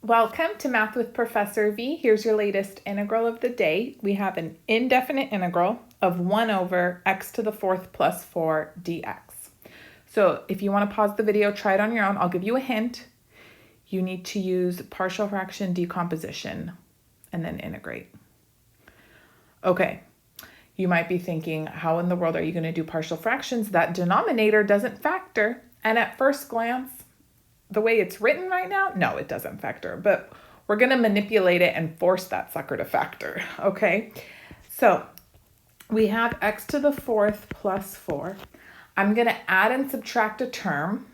Welcome to Math with Professor V. Here's your latest integral of the day. We have an indefinite integral of 1 over x to the fourth plus 4 dx. So if you want to pause the video, try it on your own. I'll give you a hint. You need to use partial fraction decomposition and then integrate. Okay, you might be thinking, how in the world are you going to do partial fractions? That denominator doesn't factor. And at first glance, the way it's written right now, no, it doesn't factor, but we're going to manipulate it and force that sucker to factor, okay? So we have x to the fourth plus 4. I'm going to add and subtract a term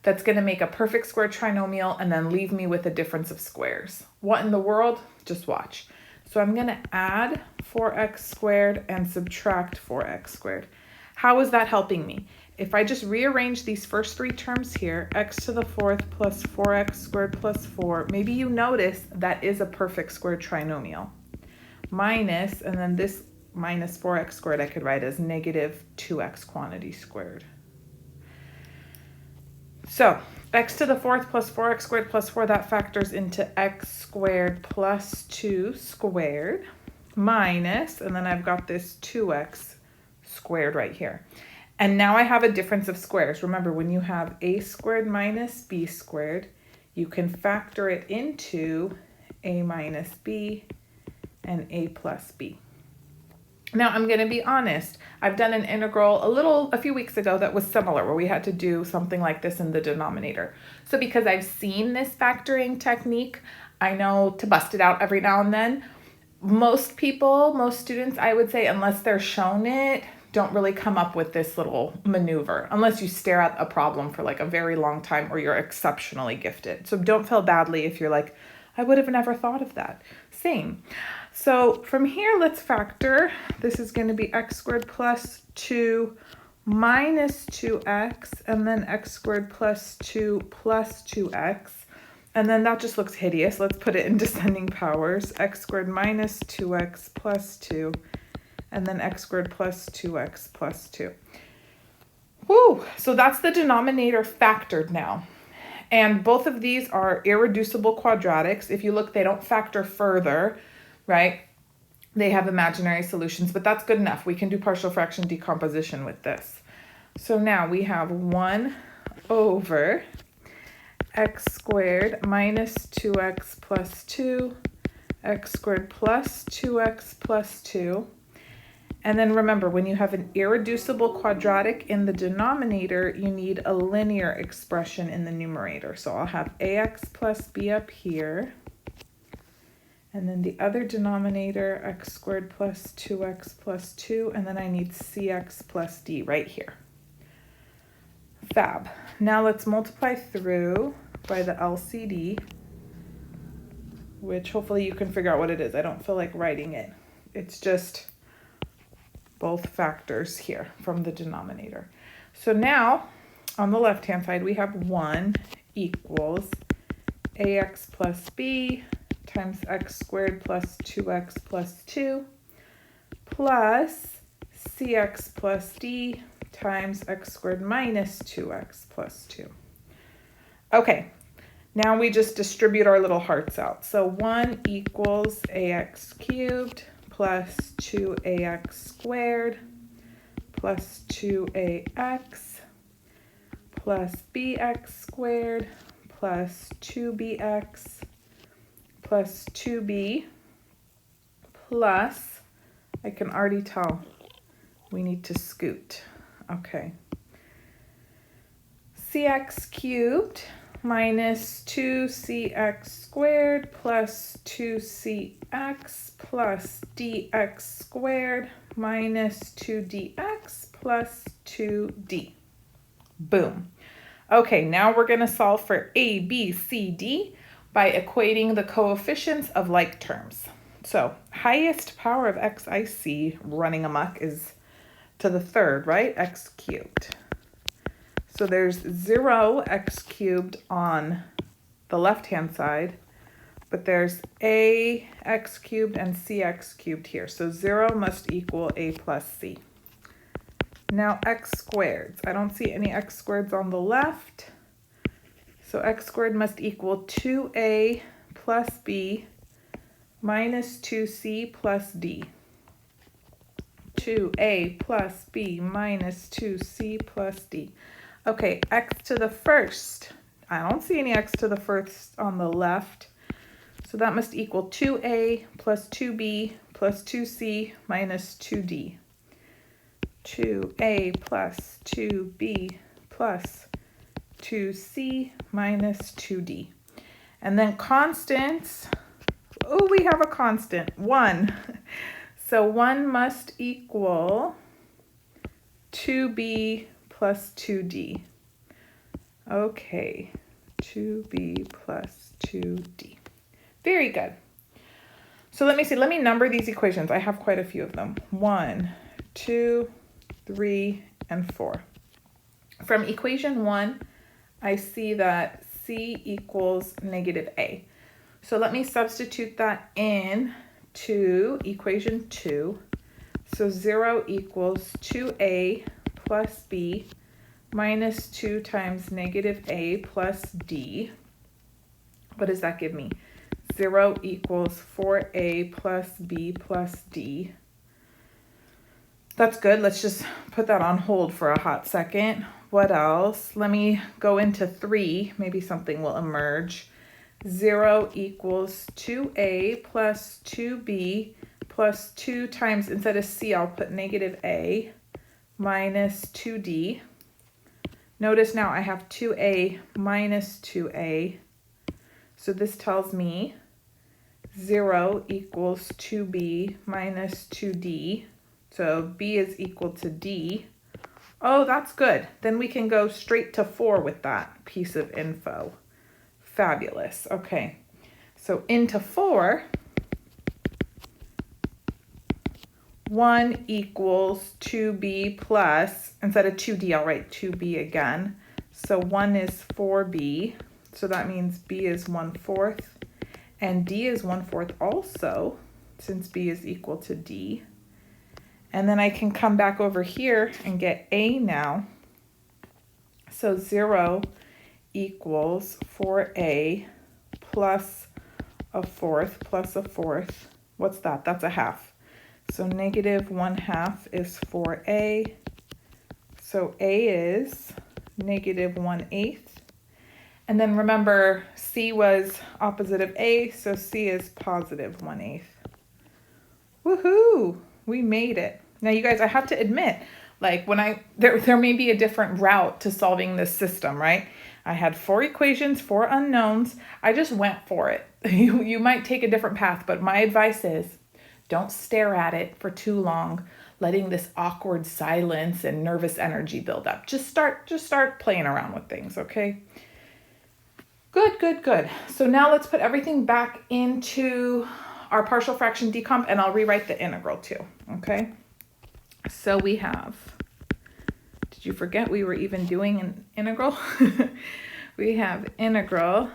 that's going to make a perfect square trinomial and then leave me with a difference of squares. What in the world? Just watch. So I'm going to add 4x squared and subtract 4x squared. How is that helping me? If I just rearrange these first three terms here, x to the fourth plus 4x squared plus 4, maybe you notice that is a perfect square trinomial. Minus, and then this minus 4x squared I could write as negative 2x quantity squared. So x to the fourth plus 4x squared plus 4, that factors into x squared plus 2 squared minus, and then I've got this 2x squared right here. And now I have a difference of squares. Remember, when you have a squared minus b squared, you can factor it into a minus b and a plus b. Now, I'm going to be honest. I've done an integral a few weeks ago that was similar, where we had to do something like this in the denominator. So because I've seen this factoring technique, I know to bust it out every now and then. Most students, I would say, unless they're shown it, don't really come up with this little maneuver unless you stare at a problem for like a very long time or you're exceptionally gifted. So don't feel badly if you're like, I would have never thought of that. Same. So from here, let's factor. This is going to be x squared plus 2 minus 2x, and then x squared plus 2 plus 2x. And then that just looks hideous. Let's put it in descending powers. X squared minus 2x plus 2. And then x squared plus 2x plus 2. Woo! So that's the denominator factored now. And both of these are irreducible quadratics. If you look, they don't factor further, right? They have imaginary solutions, but that's good enough. We can do partial fraction decomposition with this. So now we have 1 over x squared minus 2x plus 2, x squared plus 2x plus 2. And then remember, when you have an irreducible quadratic in the denominator, you need a linear expression in the numerator. So I'll have ax plus b up here. And then the other denominator, x squared plus 2x plus 2. And then I need cx plus d right here. Fab. Now let's multiply through by the LCD, which hopefully you can figure out what it is. I don't feel like writing it. It's just both factors here from the denominator. So now on the left hand side we have 1 equals ax plus b times x squared plus 2x plus 2 plus cx plus d times x squared minus 2x plus 2. Okay, now we just distribute our little hearts out. So 1 equals ax cubed plus 2ax squared plus 2ax plus bx squared plus 2bx plus 2b plus, I can already tell we need to scoot. Okay. Cx cubed minus 2cx squared plus 2cx plus dx squared minus 2dx plus 2d. Boom. Okay, now we're going to solve for a, b, c, d by equating the coefficients of like terms. So highest power of x I see running amok is to the third, right? X cubed. So there's 0x cubed on the left-hand side, but there's ax cubed and cx cubed here. So 0 must equal a plus c. Now x squareds. I don't see any x squareds on the left. So x squared must equal 2a plus b minus 2c plus d. 2a plus b minus 2c plus d. Okay, x to the first. I don't see any x to the first on the left. So that must equal 2a plus 2b plus 2c minus 2d. 2a plus 2b plus 2c minus 2d. And then constants. Oh, we have a constant, 1. So 1 must equal 2b plus 2d. Okay, 2b plus 2d. Very good. So let me see, let me number these equations. I have quite a few of them. 1, 2, 3, and 4. From equation 1, I see that c equals negative a. So let me substitute that in to equation 2. So 0 equals 2a plus b minus 2 times negative a plus d. What does that give me? 0 equals 4a plus b plus d. That's good. Let's just put that on hold for a hot second. What else? Let me go into 3. Maybe something will emerge. 0 equals 2a plus 2b plus 2 times, instead of c, I'll put negative a minus 2d. Notice now I have 2a minus 2a. So this tells me 0 equals 2b minus 2d. So b is equal to d. Oh, that's good. Then we can go straight to 4 with that piece of info. Fabulous. Okay, so into 4, 1 equals 2b plus, instead of 2d, I'll write 2b again. So 1 is 4b, so that means b is 1/4, and d is 1/4 also, since b is equal to d. And then I can come back over here and get a now. So 0 equals 4a plus a fourth plus a fourth. What's that? That's a half. So negative 1/2 is 4a. So a is negative 1/8. And then remember, c was opposite of a, so c is positive 1/8. Woohoo! We made it. Now you guys, I have to admit, like there may be a different route to solving this system, right? I had 4 equations, 4 unknowns. I just went for it. You might take a different path, but my advice is don't stare at it for too long, letting this awkward silence and nervous energy build up. Just start playing around with things, okay? Good, good, good. So now let's put everything back into our partial fraction decomp, and I'll rewrite the integral too, okay? So we have, did you forget we were even doing an integral? We have integral,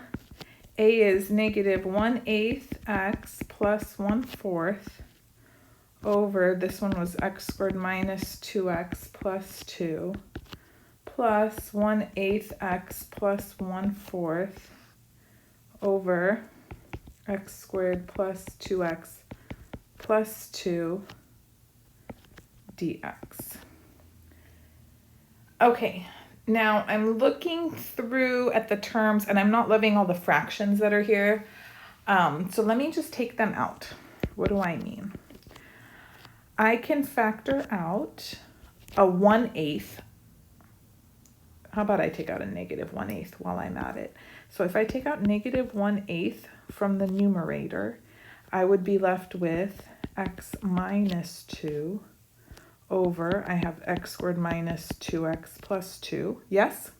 a is negative 1/8 x plus 1/4 over, this one was x squared minus 2x plus 2 plus 1/8 x plus 1/4 over x squared plus 2x plus 2 dx. Okay, now I'm looking through at the terms and I'm not loving all the fractions that are here. So let me just take them out. What do I mean? I can factor out a 1/8. How about I take out a negative 1/8 while I'm at it? So if I take out negative 1/8 from the numerator, I would be left with x minus 2 over, I have x squared minus 2x plus 2. Yes?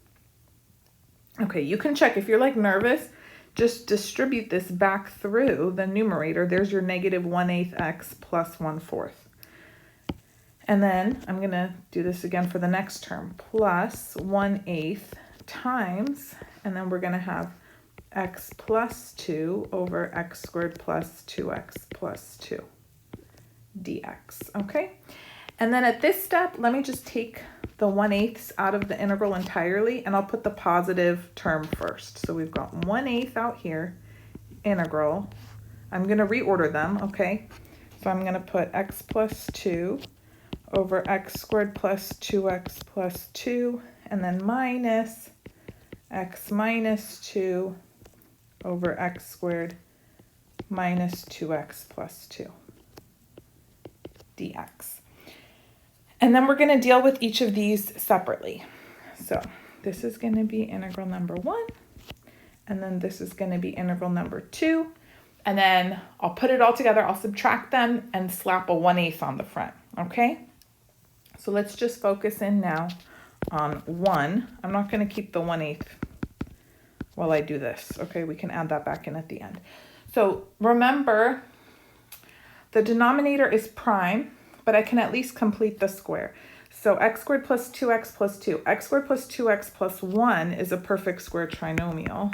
Okay, you can check. If you're like nervous, just distribute this back through the numerator. There's your negative 1/8 x plus 1/4. And then I'm going to do this again for the next term. Plus 1/8 times, and then we're going to have x plus 2 over x squared plus 2x plus 2 dx. Okay? And then at this step, let me just take the 1/8 out of the integral entirely, and I'll put the positive term first. So we've got 1/8 out here, integral. I'm going to reorder them, okay? So I'm going to put x plus 2 over x squared plus 2x plus 2, and then minus x minus 2 over x squared minus 2x plus 2 dx. And then we're going to deal with each of these separately. So this is going to be integral number 1, and then this is going to be integral number 2, and then I'll put it all together, I'll subtract them and slap a 1/8 on the front, okay? So let's just focus in now on 1. I'm not going to keep the 1/8 while I do this, okay? We can add that back in at the end. So remember, the denominator is prime, but I can at least complete the square. So x squared plus 2x plus 2. X squared plus 2x plus 1 is a perfect square trinomial.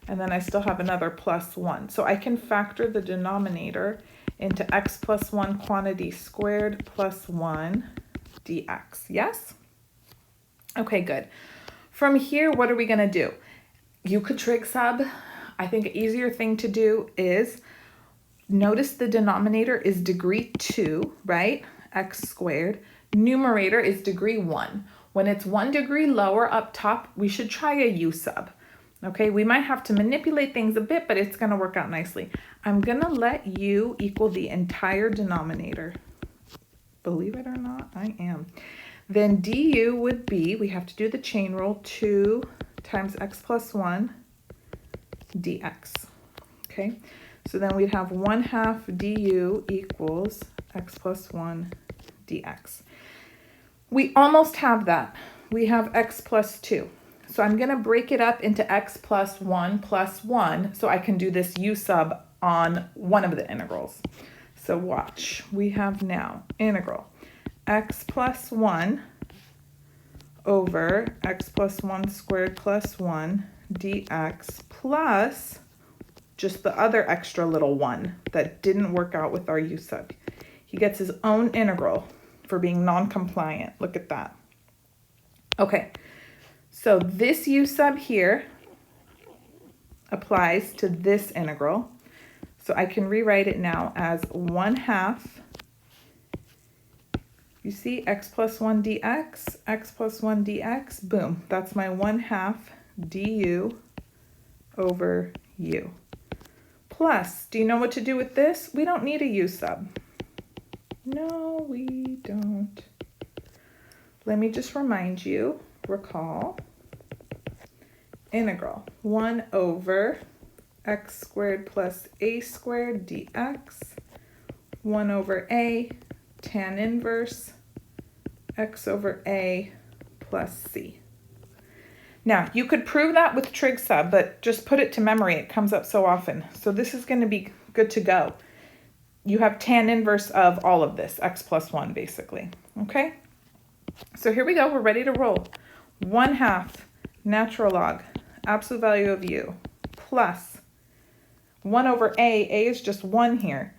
And then I still have another plus 1. So I can factor the denominator into x plus 1 quantity squared plus 1 dx. Yes? Okay, good. From here, what are we going to do? You could trig sub. I think an easier thing to do is notice the denominator is degree 2, right? X squared. Numerator is degree 1. When it's 1 degree lower up top, we should try a u sub. Okay, we might have to manipulate things a bit, but it's going to work out nicely. I'm going to let u equal the entire denominator. Believe it or not, I am. Then du would be, we have to do the chain rule, 2 times x plus 1 dx. Okay, so then we'd have 1/2 du equals x plus 1 dx. We almost have that. We have x plus 2. So I'm going to break it up into x plus 1 so I can do this u sub on one of the integrals. So watch. We have now integral x plus 1 over x plus 1 squared plus 1 dx plus just the other extra little 1 that didn't work out with our u sub. He gets his own integral for being non-compliant. Look at that. Okay. So this u sub here applies to this integral. So I can rewrite it now as 1/2. You see, x plus 1 dx, x plus 1 dx, boom. That's my 1/2 du over u. Plus, do you know what to do with this? We don't need a u sub. No, we don't. Let me just remind you, recall, integral 1 over x squared plus a squared dx, 1 over a tan inverse x over a plus c. Now, you could prove that with trig sub, but just put it to memory. It comes up so often. So this is going to be good to go. You have tan inverse of all of this, x plus 1 basically. Okay? So here we go. We're ready to roll. 1/2 natural log, absolute value of u, plus 1 over a. A is just 1 here.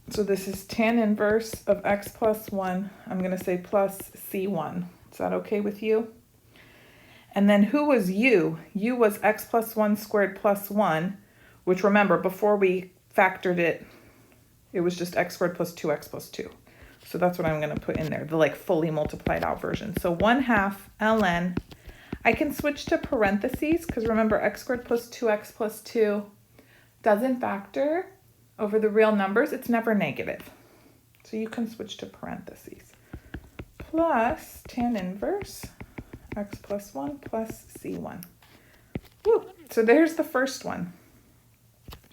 So this is tan inverse of x plus 1. I'm going to say plus c1. Is that okay with you? And then who was u? U was x plus 1 squared plus 1, which remember, before we factored it, it was just x squared plus 2x plus 2. So that's what I'm going to put in there, the like fully multiplied out version. So 1/2 ln. I can switch to parentheses because remember, x squared plus 2x plus 2 doesn't factor over the real numbers. It's never negative. So you can switch to parentheses. Plus tan inverse x plus 1 plus c1. Woo. So there's the first one.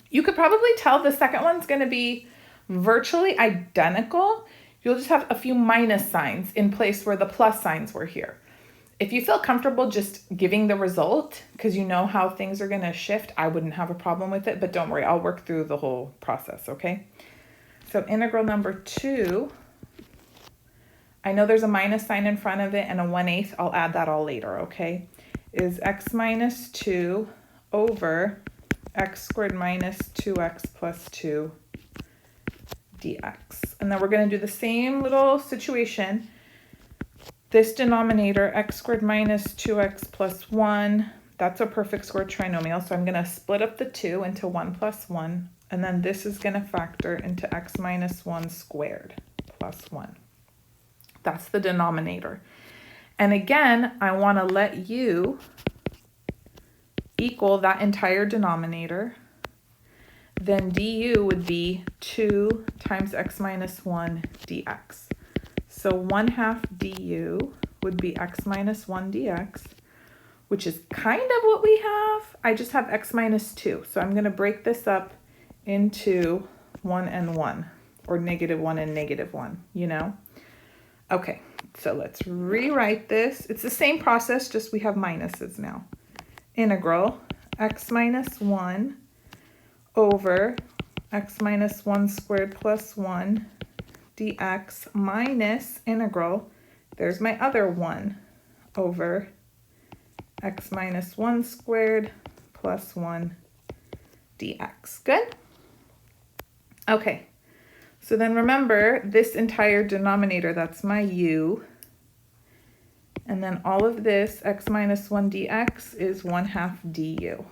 You could probably tell the second one's going to be virtually identical. You'll just have a few minus signs in place where the plus signs were here. If you feel comfortable just giving the result because you know how things are going to shift, I wouldn't have a problem with it, but don't worry, I'll work through the whole process, okay? So integral number 2, I know there's a minus sign in front of it and a 1/8. I'll add that all later, okay? Is x minus 2 over x squared minus 2x plus 2 dx. And then we're going to do the same little situation. This denominator, x squared minus 2x plus 1, that's a perfect square trinomial. So I'm going to split up the 2 into 1 plus 1. And then this is going to factor into x minus 1 squared plus 1. That's the denominator. And again, I want to let u equal that entire denominator. Then du would be 2 times x minus 1 dx. So 1/2 du would be x minus 1 dx, which is kind of what we have. I just have x minus 2. So I'm going to break this up into 1 and 1, or -1 and -1, you know? Okay, so let's rewrite this. It's the same process, just we have minuses now. Integral x minus 1 over x minus 1 squared plus 1 dx minus integral, there's my other 1, over x minus 1 squared plus 1 dx. Good? Okay, so then remember this entire denominator, that's my u, and then all of this x minus 1 dx is 1/2 du.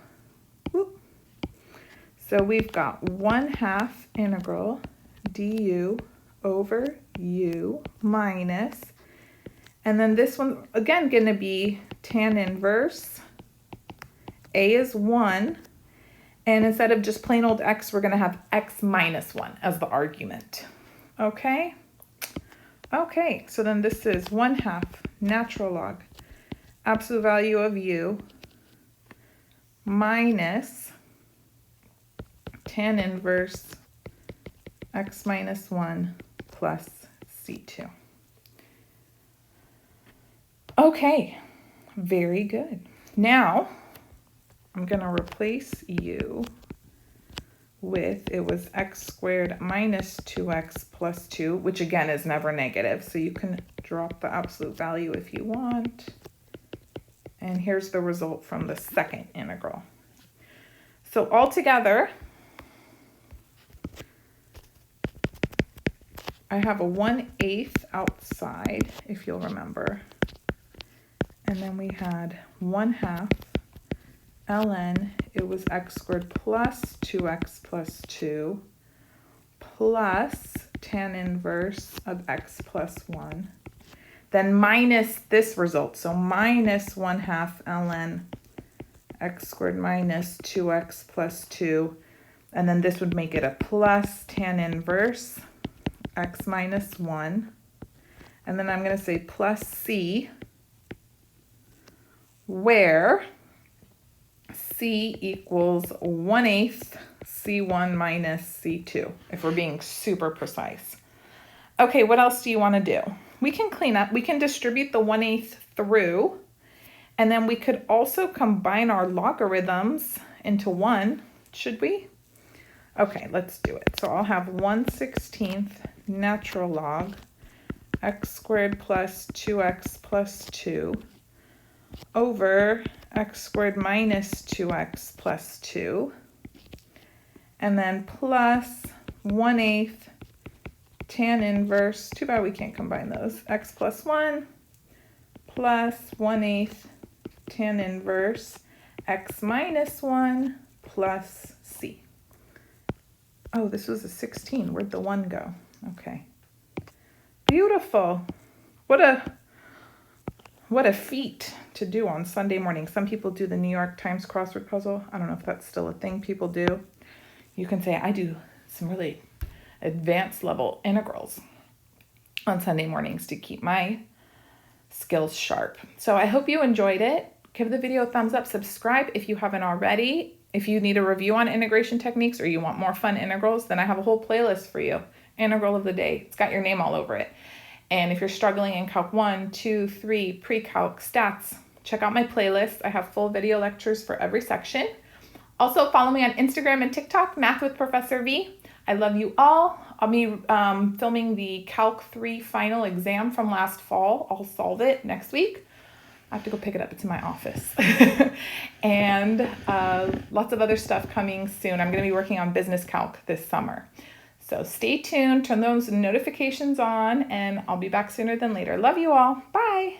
Whoop. So we've got 1/2 integral du over u minus, and then this one again going to be tan inverse. A is 1, and instead of just plain old x, we're going to have x minus 1 as the argument. Okay? Okay, so then this is 1/2 natural log absolute value of u minus tan inverse x minus 1 plus c2. Okay, very good. Now I'm going to replace u with, it was x squared minus 2x plus 2, which again is never negative, so you can drop the absolute value if you want. And here's the result from the second integral. So altogether, I have a 1/8 outside, if you'll remember. And then we had 1/2 ln, it was x squared plus 2x plus 2 plus tan inverse of x plus 1. Then minus this result, so minus 1/2 ln x squared minus 2x plus 2. And then this would make it a plus tan inverse x minus 1. And then I'm going to say plus c, where c equals 1/8 c1 minus c2, if we're being super precise. Okay, what else do you want to do? We can clean up. We can distribute the 1/8 through, and then we could also combine our logarithms into 1, should we? Okay, let's do it. So I'll have 1/16 natural log x squared plus 2x plus 2 over x squared minus 2x plus 2, and then plus 1/8 tan inverse, too bad we can't combine those, x plus 1 plus 1/8 tan inverse x minus 1 plus c. Oh, this was a 16. Where'd the 1 go? Okay. Beautiful. What a feat to do on Sunday morning. Some people do the New York Times crossword puzzle. I don't know if that's still a thing people do. You can say, I do some really advanced level integrals on Sunday mornings to keep my skills sharp. So I hope you enjoyed it. Give the video a thumbs up, subscribe if you haven't already. If you need a review on integration techniques or you want more fun integrals, then I have a whole playlist for you. Integral of the day. It's got your name all over it. And if you're struggling in Calc 1, 2, 3, pre-calc, stats, check out my playlist. I have full video lectures for every section. Also, follow me on Instagram and TikTok, Math with Professor V. I love you all. I'll be filming the Calc 3 final exam from last fall. I'll solve it next week. I have to go pick it up. It's in my office. And lots of other stuff coming soon. I'm going to be working on business calc this summer. So stay tuned, turn those notifications on, and I'll be back sooner than later. Love you all. Bye.